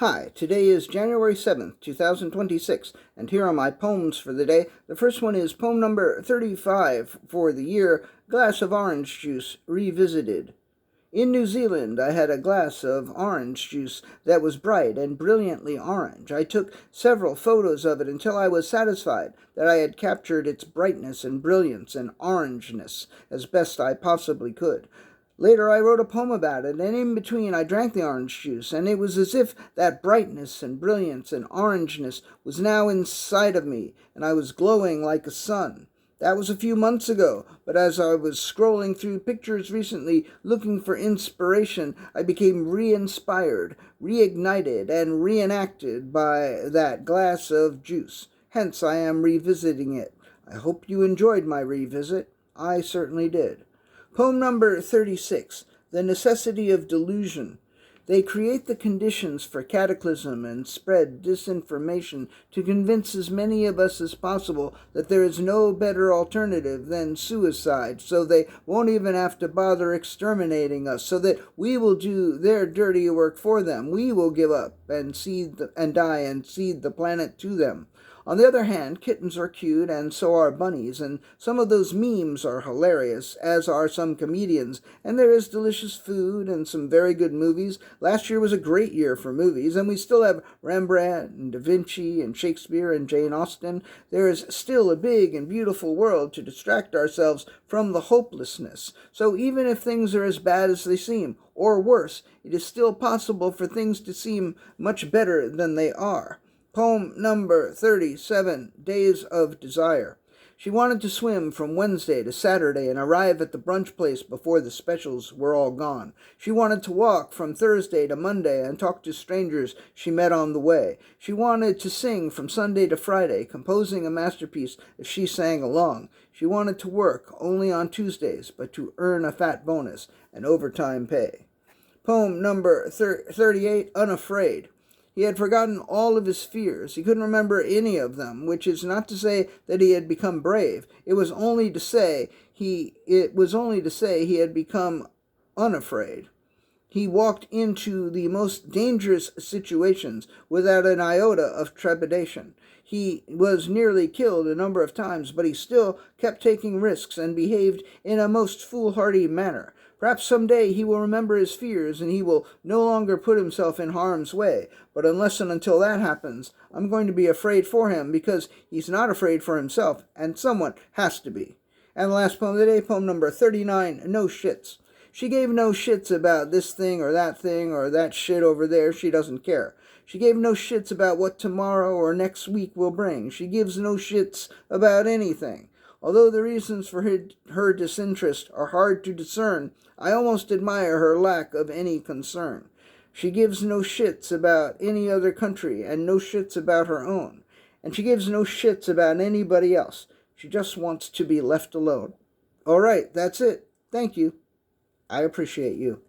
Hi, today is January 7th, 2026, and here are my poems for the day. The first one is poem number 35 for the year, Glass of Orange Juice Revisited. In New Zealand, I had a glass of orange juice that was bright and brilliantly orange. I took several photos of it until I was satisfied that I had captured its brightness and brilliance and orangeness as best I possibly could. Later I wrote a poem about it, and in between I drank the orange juice, and it was as if that brightness and brilliance and orangeness was now inside of me, and I was glowing like a sun. That was a few months ago, but as I was scrolling through pictures recently looking for inspiration, I became re-inspired, reignited, and reenacted by that glass of juice. Hence I am revisiting it. I hope you enjoyed my revisit. I certainly did. Poem number 36, The Necessity of Delusion. They create the conditions for cataclysm and spread disinformation to convince as many of us as possible that there is no better alternative than suicide, so they won't even have to bother exterminating us, so that we will do their dirty work for them. We will give up and die and cede the planet to them. On the other hand, kittens are cute, and so are bunnies, and some of those memes are hilarious, as are some comedians, and there is delicious food and some very good movies. Last year was a great year for movies, and we still have Rembrandt and Da Vinci and Shakespeare and Jane Austen. There is still a big and beautiful world to distract ourselves from the hopelessness. So even if things are as bad as they seem, or worse, it is still possible for things to seem much better than they are. Poem number 37, Days of Desire. She wanted to swim from Wednesday to Saturday and arrive at the brunch place before the specials were all gone. She wanted to walk from Thursday to Monday and talk to strangers she met on the way. She wanted to sing from Sunday to Friday, composing a masterpiece if she sang along. She wanted to work only on Tuesdays, but to earn a fat bonus and overtime pay. Poem number 38, Unafraid. He had forgotten all of his fears. He couldn't remember any of them, which is not to say that he had become brave. It was only to say he had become unafraid. He walked into the most dangerous situations without an iota of trepidation. He was nearly killed a number of times, but he still kept taking risks and behaved in a most foolhardy manner. Perhaps someday he will remember his fears and he will no longer put himself in harm's way. But unless and until that happens, I'm going to be afraid for him because he's not afraid for himself, and someone has to be. And the last poem of the day, poem number 39, No Shits. She gave no shits about this thing or that shit over there. She doesn't care. She gave no shits about what tomorrow or next week will bring. She gives no shits about anything. Although the reasons for her disinterest are hard to discern, I almost admire her lack of any concern. She gives no shits about any other country and no shits about her own. And she gives no shits about anybody else. She just wants to be left alone. All right, that's it. Thank you. I appreciate you.